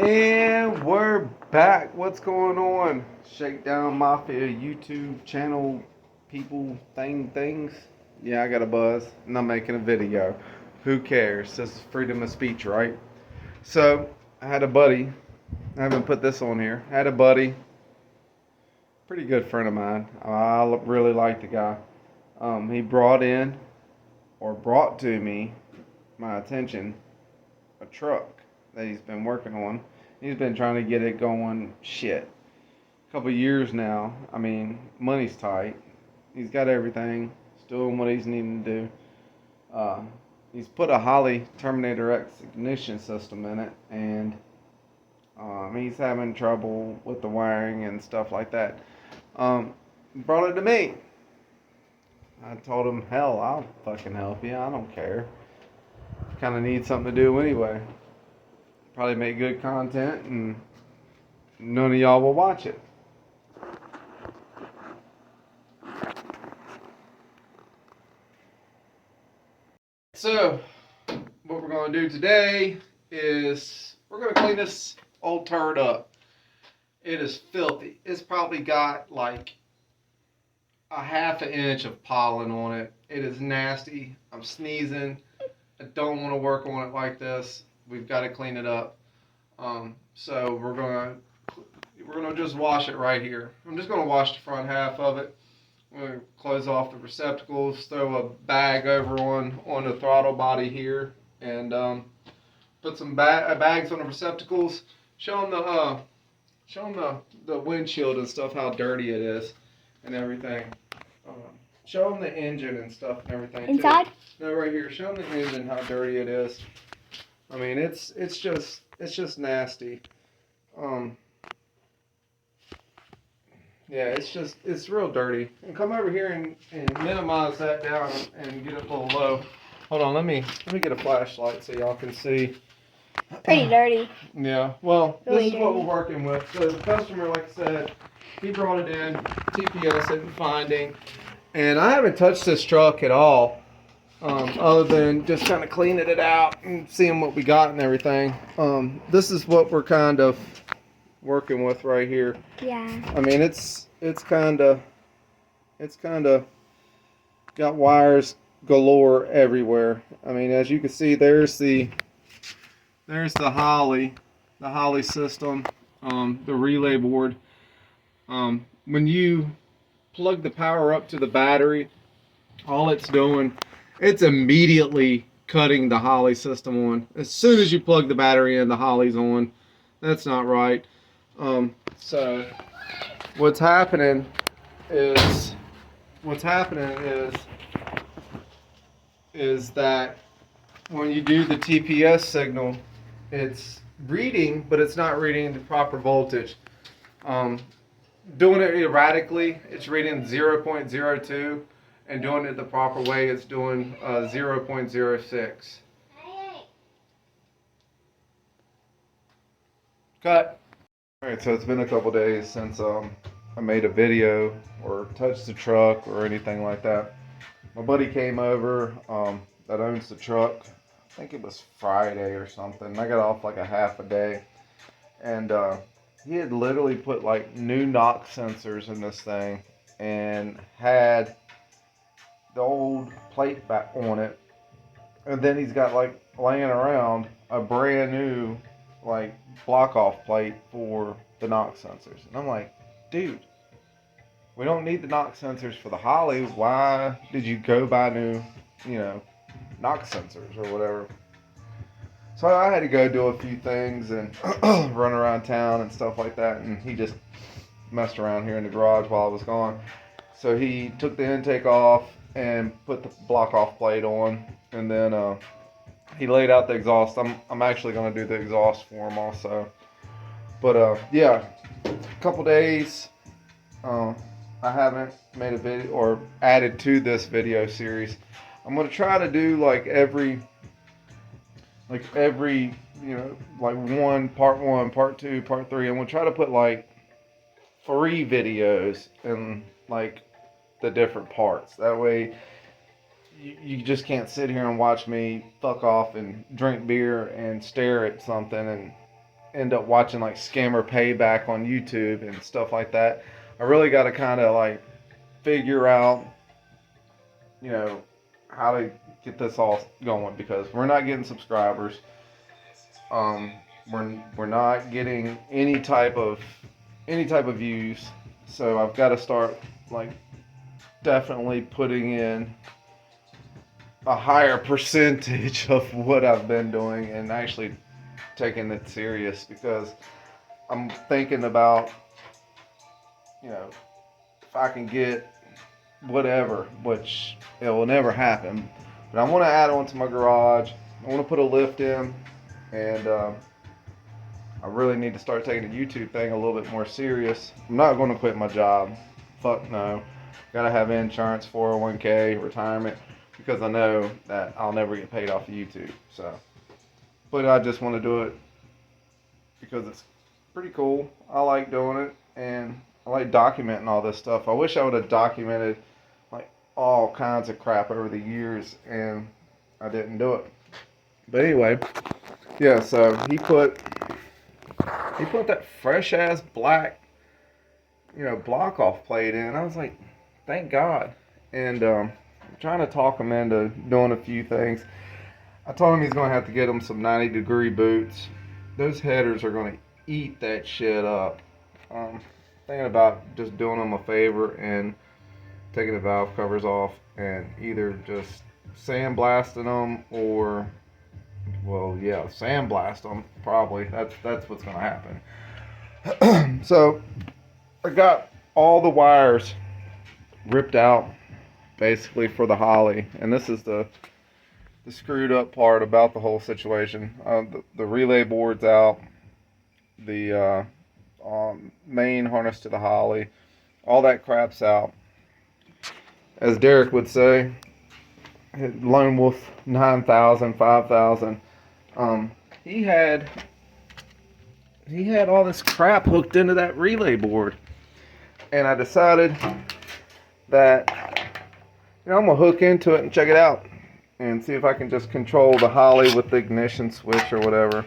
And we're back. What's going on? Shakedown Mafia YouTube channel people things. Yeah, I got a buzz and I'm making a video. Who cares? This is freedom of speech, right? So I had a buddy. I haven't put this on here. I had a buddy, pretty good friend of mine. I really like the guy. He brought to me my attention a truck that he's been working on. He's been trying to get it going, a couple years now. I mean, money's tight. He's got everything. He's doing what he's needing to do. Uh, he's put a Holley Terminator X ignition system in it, and he's having trouble with the wiring and stuff like that. Brought it to me. I told him, hell, I'll fucking help you. I don't care. Kind of need something to do anyway. Probably make good content, and none of y'all will watch it. So, what we're going to do today is we're going to clean this old turd up. It is filthy. It's probably got like a half an inch of pollen on it. It is nasty. I'm sneezing. I don't want to work on it like this. We've got to clean it up. So we're gonna just wash it right here. I'm just gonna wash the front half of it. I'm gonna close off the receptacles, throw a bag over on the throttle body here, and put some bags on the receptacles. Show them the windshield and stuff, how dirty it is and everything. Show them the engine and stuff and everything. Inside? Too. No, right here. Show them the engine, how dirty it is. I mean, it's just nasty. Yeah, it's real dirty. And come over here and minimize that down and get it a little low. Hold on, let me get a flashlight so y'all can see. Pretty dirty. Yeah, well, Really this is what dirty. we're working with. So the customer, like I said, he brought it in, TPS it and finding. And I haven't touched this truck at all. Other than just kind of cleaning it out and seeing what we got and everything. This is what we're kind of working with right here. Yeah. I mean, it's kind of got wires galore everywhere. I mean, as you can see, there's the Holley system, the relay board. When you plug the power up to the battery, all it's doing, it's immediately cutting the Holley system on. As soon as you plug the battery in, the Holley's on. That's not right. So what's happening is that when you do the TPS signal, it's reading, but it's not reading the proper voltage. Doing it erratically, it's reading 0.02. And doing it the proper way, it's doing 0.06. Cut. Alright, so it's been a couple days since I made a video or touched the truck or anything like that. My buddy came over that owns the truck. I think it was Friday or something. I got off like a half a day. And he had literally put like new knock sensors in this thing and had the old plate back on it, and then he's got like laying around a brand new like block off plate for the knock sensors. And I'm like, dude, we don't need the knock sensors for the Holley. Why did you go buy new, knock sensors or whatever? So I had to go do a few things and run around town and stuff like that, and he just messed around here in the garage while I was gone. So he took the intake off and put the block off plate on, and then he laid out the exhaust. I'm actually going to do the exhaust for him also. But yeah, a couple days. I haven't made a video or added to this video series. I'm going to try to do like every like part 1, part 2, part 3. I'm going to try to put like 3 videos in like the different parts. That way you just can't sit here and watch me fuck off and drink beer and stare at something and end up watching like scammer payback on YouTube and stuff like that. I really got to kind of like figure out, you know, how to get this all going because we're not getting subscribers. Um, we're not getting any type of views. So I've got to start like definitely putting in a higher percentage of what I've been doing and actually taking it serious because I'm thinking about, you know, if I can get whatever, which it will never happen, but I want to add on to my garage. I want to put a lift in, and I really need to start taking the YouTube thing a little bit more serious. I'm not going to quit my job. Fuck no. Gotta have insurance, 401k, retirement, because I know that I'll never get paid off of YouTube. So, but I just want to do it because it's pretty cool. I like doing it, and I like documenting all this stuff. I wish I would have documented like all kinds of crap over the years, and I didn't do it. But anyway, yeah. So he put that fresh ass black, block off plate in. I was like, thank God. And I'm trying to talk him into doing a few things. I told him he's going to have to get him some 90-degree boots. Those headers are going to eat that shit up. Thinking about just doing them a favor and taking the valve covers off and either just sandblasting them or, well, yeah, sandblast them probably. That's what's going to happen. So I got all the wires ripped out basically for the Holley, and this is the screwed up part about the whole situation. The relay board's out, the main harness to the Holley, all that crap's out. As Derek would say, Lone Wolf 9,000, 5,000. He had all this crap hooked into that relay board, and I decided that I'm gonna hook into it and check it out and see if I can just control the Holley with the ignition switch or whatever.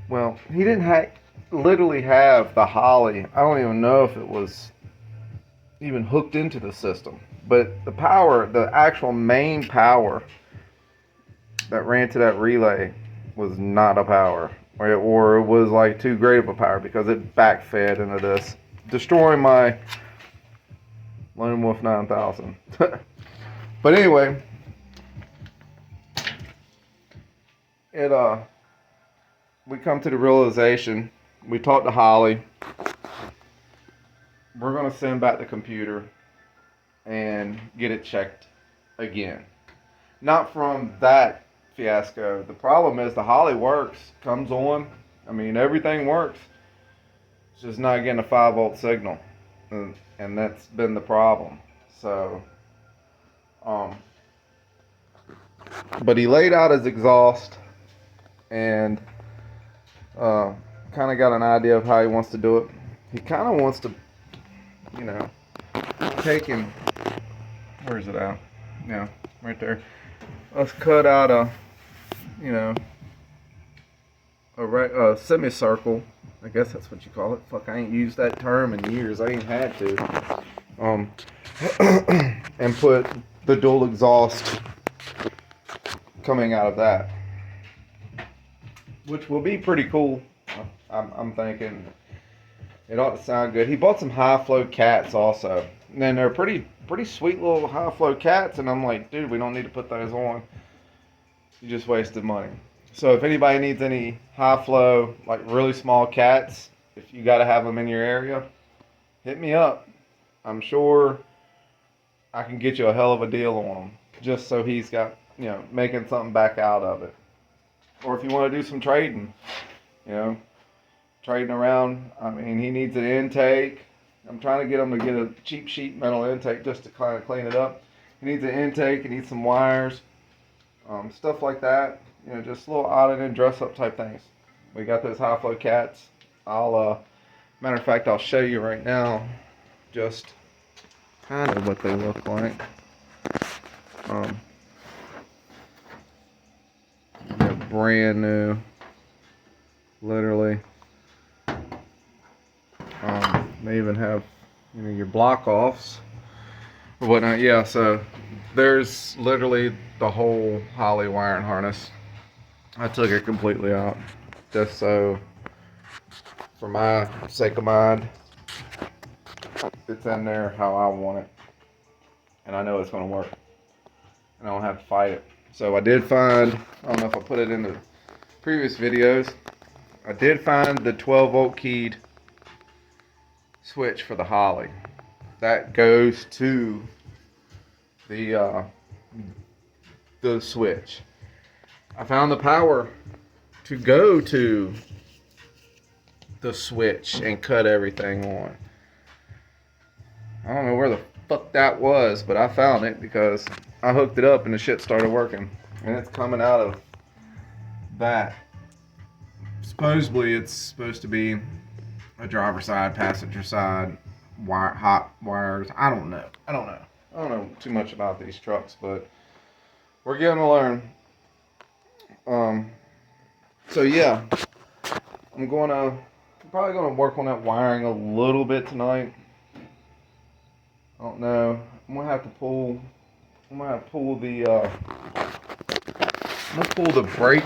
Well, he didn't literally have the Holley. I don't even know if it was even hooked into the system, but the power, the actual main power that ran to that relay was not a power, or it was like too great of a power because it backfed into this, destroying my Lone Wolf 9000. But anyway, we come to the realization, we talked to Holley, we're going to send back the computer and get it checked again. Not from that fiasco. The problem is the Holley works, comes on, I mean everything works. It's just not getting a 5-volt signal. And that's been the problem. So, but he laid out his exhaust and kind of got an idea of how he wants to do it. He kind of wants to, take him. Where's it at? Yeah, right there. Let's cut out a semicircle. I guess that's what you call it. Fuck, I ain't used that term in years. I ain't had to. And put the dual exhaust coming out of that, which will be pretty cool. I'm thinking it ought to sound good. He bought some high flow cats also, and then they're pretty sweet little high flow cats. And I'm like, dude, we don't need to put those on. You just wasted money. So if anybody needs any high flow, like really small cats, if you got to have them in your area, hit me up. I'm sure I can get you a hell of a deal on them, just so he's got, making something back out of it. Or if you want to do some trading, trading around. I mean, he needs an intake. I'm trying to get him to get a cheap sheet metal intake just to kind of clean it up. He needs an intake. He needs some wires, stuff like that. Just little odd and dress up type things. We got those high flow cats. Matter of fact, I'll show you right now just kind of what they look like. They're brand new literally. They even have, your block offs or whatnot. Yeah, so there's literally the whole Holley wiring harness. I took it completely out just so, for my sake of mind, it's in there how I want it, and I know it's going to work, and I don't have to fight it. So I did find, I don't know if I put it in the previous videos, I did find the 12 volt keyed switch for the Holley. That goes to the switch. I found the power to go to the switch and cut everything on. I don't know where the fuck that was, but I found it because I hooked it up and the shit started working. And it's coming out of that. Supposedly it's supposed to be a driver side, passenger side, hot wires. I don't know. I don't know too much about these trucks, but we're getting to learn. So yeah, I'm probably gonna work on that wiring a little bit tonight. I don't know. I'm gonna have to pull the brake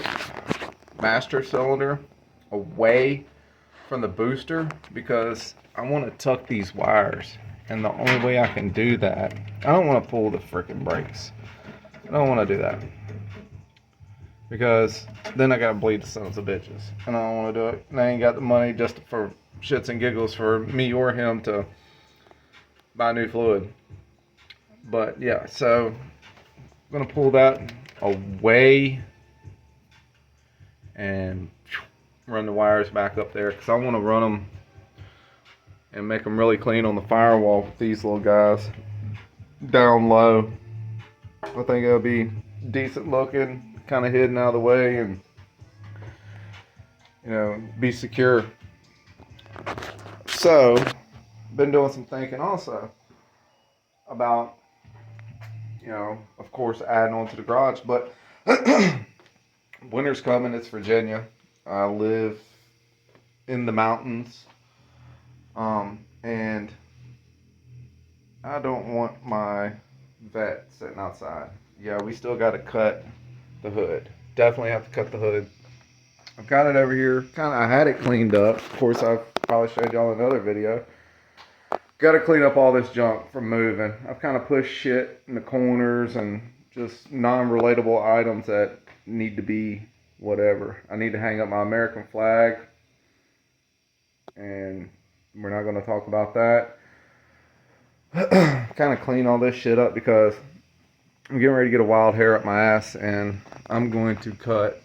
master cylinder away from the booster because I want to tuck these wires, and the only way I can do that, I don't want to pull the freaking brakes. I don't want to do that because then I gotta bleed the sons of bitches, and I don't want to do it. And I ain't got the money just for shits and giggles for me or him to buy new fluid. But yeah, so I'm gonna pull that away and run the wires back up there because I want to run them and make them really clean on the firewall with these little guys down low. I think it'll be decent looking, kind of hidden out of the way, and be secure. So been doing some thinking also about, of course, adding on to the garage, but winter's coming. It's Virginia. I live in the mountains, and I don't want my vet sitting outside. Yeah, we still got to cut the hood. Definitely have to cut the hood. I've got it over here. I had it cleaned up. Of course, I've probably showed y'all in another video. Got to clean up all this junk from moving. I've kind of pushed shit in the corners and just non-relatable items that need to be whatever. I need to hang up my American flag, and we're not going to talk about that. Kind of clean all this shit up because I'm getting ready to get a wild hair up my ass, and I'm going to cut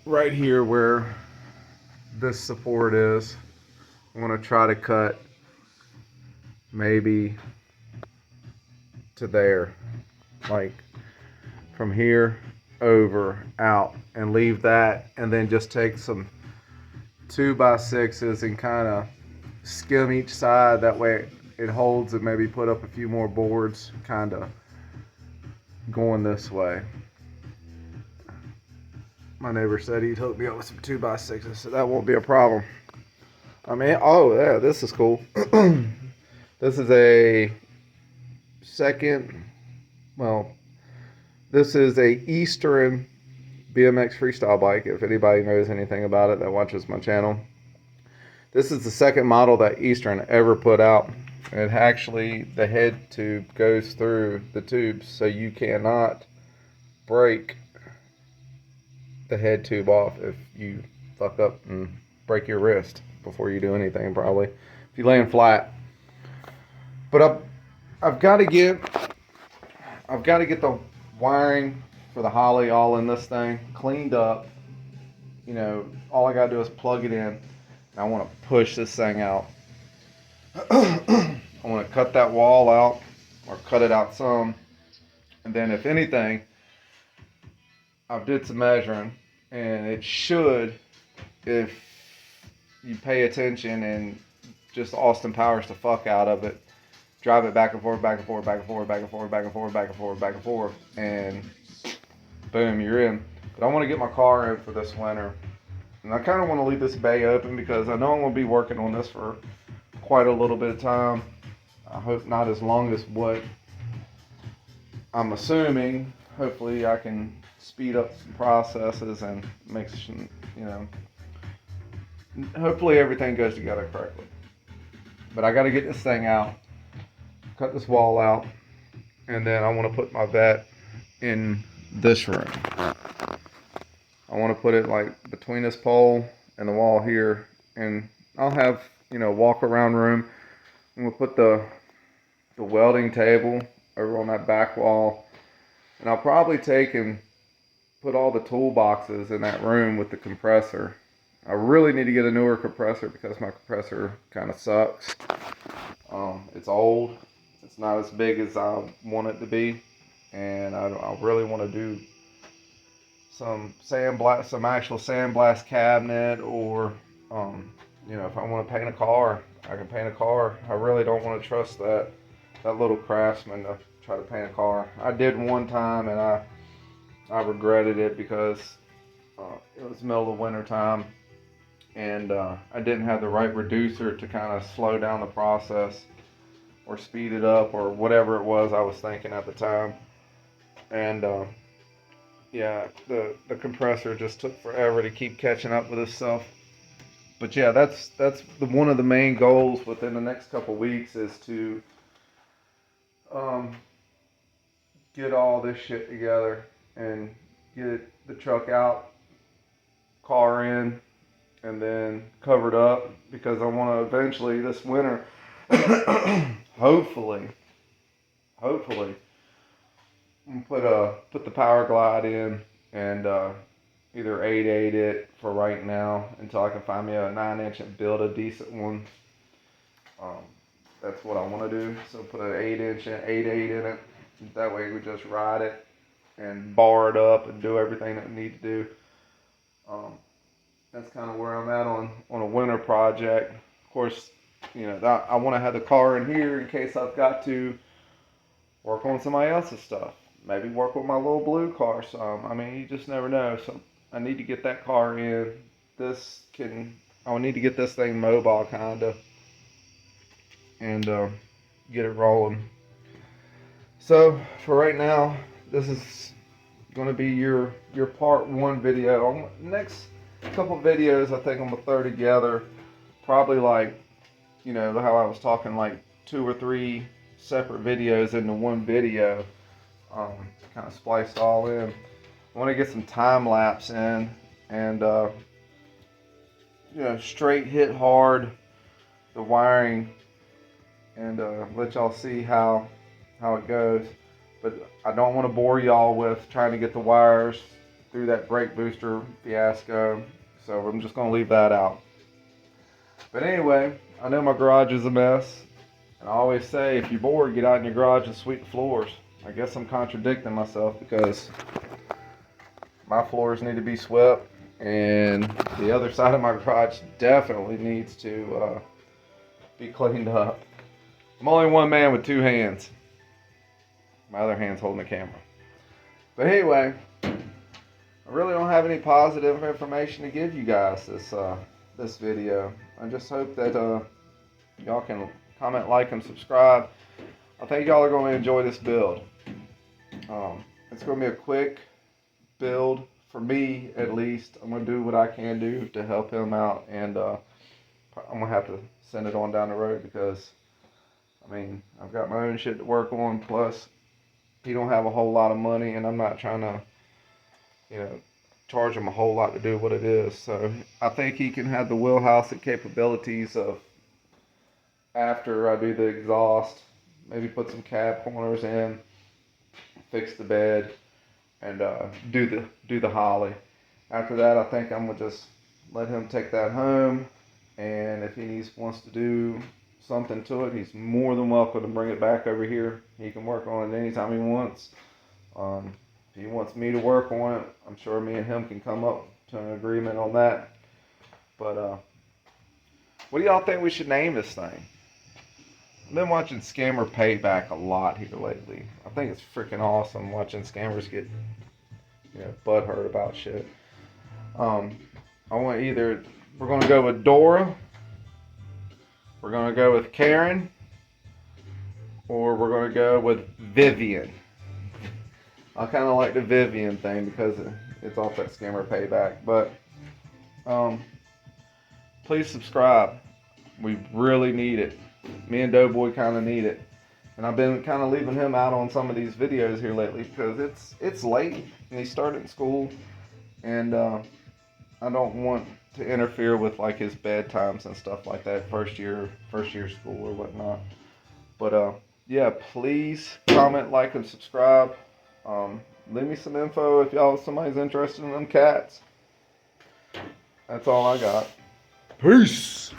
right here where this support is. I'm going to try to cut maybe to there, like from here over out, and leave that, and then just take some 2x6s and kind of skim each side. That way it holds, and maybe put up a few more boards kind of going this way. My neighbor said he'd hook me up with some 2x6s, so that won't be a problem. I mean, oh yeah, this is cool. This is a this is a Eastern BMX freestyle bike. If anybody knows anything about it that watches my channel, this is the second model that Eastern ever put out. It actually, the head tube goes through the tubes, so you cannot break the head tube off if you fuck up and break your wrist before you do anything, probably, if you land flat. But I've got to get the wiring for the Holley all in this thing cleaned up. All I gotta do is plug it in, and I want to push this thing out. I want to cut that wall out, or cut it out some, and then if anything, I've did some measuring, and it should, if you pay attention and just Austin Powers the fuck out of it, drive it back and forth, back and forth, back and forth, back and forth, back and forth, back and forth, back and forth, and boom, you're in. But I want to get my car in for this winter. And I kind of want to leave this bay open because I know I'm going to be working on this for quite a little bit of time. I hope not as long as what I'm assuming. Hopefully I can speed up some processes and make some, hopefully everything goes together correctly. But I got to get this thing out, cut this wall out, and then I want to put my vet in this room. I want to put it like between this pole and the wall here, and I'll have, walk around room. I'm gonna put the welding table over on that back wall, and I'll probably take and put all the toolboxes in that room with the compressor. I really need to get a newer compressor because my compressor kind of sucks. It's old. It's not as big as I want it to be, and I really want to do some actual sandblast cabinet, or if I want to paint a car, I can paint a car. I really don't want to trust that little craftsman to try to paint a car. I did one time and I regretted it because it was the middle of winter time, and I didn't have the right reducer to kind of slow down the process or speed it up or whatever it was I was thinking at the time. And yeah, the compressor just took forever to keep catching up with itself. But yeah, that's one of the main goals within the next couple weeks is to get all this shit together and get the truck out, car in, and then covered up, because I want to eventually this winter, hopefully, put the Power Glide in and either 8/8 it for right now until I can find me a 9-inch and build a decent one. That's what I want to do. So put an 8-inch and 8/8 in it. That way we just ride it and bar it up and do everything that we need to do. That's kind of where I'm at on a winter project. Of course, I want to have the car in here in case I've got to work on somebody else's stuff. Maybe work with my little blue car some. I mean, you just never know. So I need to get that car in. I need to get this thing mobile kinda, and get it rolling. So for right now, this is going to be your part 1 video. Next couple videos I think I'm going to throw together, probably like, how I was talking, like 2 or 3 separate videos into one video, kind of spliced all in. I want to get some time lapse in and straight hit hard the wiring, and let y'all see how it goes. But I don't want to bore y'all with trying to get the wires through that brake booster fiasco, so I'm just going to leave that out. But anyway, I know my garage is a mess, and I always say if you're bored, get out in your garage and sweep the floors. I guess I'm contradicting myself because my floors need to be swept, and the other side of my garage definitely needs to be cleaned up. I'm only one man with 2 hands. My other hand's holding the camera. But anyway, I really don't have any positive information to give you guys this video. I just hope that y'all can comment, like, and subscribe. I think y'all are going to enjoy this build. It's going to be a quick build for me, at least. I'm going to do what I can do to help him out, and I'm going to have to send it on down the road because, I've got my own shit to work on, plus he don't have a whole lot of money, and I'm not trying to, charge him a whole lot to do what it is. So I think he can have the wheelhouse and capabilities of, after I do the exhaust, maybe put some cab corners in, fix the bed, and do the Holley. After that, I think I'm gonna just let him take that home, and if he wants to do something to it, he's more than welcome to bring it back over here. He can work on it anytime he wants. If he wants me to work on it, I'm sure me and him can come up to an agreement on that. But what do y'all think we should name this thing? I've been watching Scammer Payback a lot here lately. I think it's freaking awesome watching scammers get butthurt about shit. I want we're gonna go with Dora, we're gonna go with Karen, or we're gonna go with Vivian. I kind of like the Vivian thing because it's off that Scammer Payback. But please subscribe. We really need it. Me and Doughboy kind of need it. And I've been kind of leaving him out on some of these videos here lately because it's late and he's starting school, and I don't want to interfere with like his bedtimes and stuff like that. First year school or whatnot. But yeah, please comment, like, and subscribe. Leave me some info if somebody's interested in them cats. That's all I got. Peace.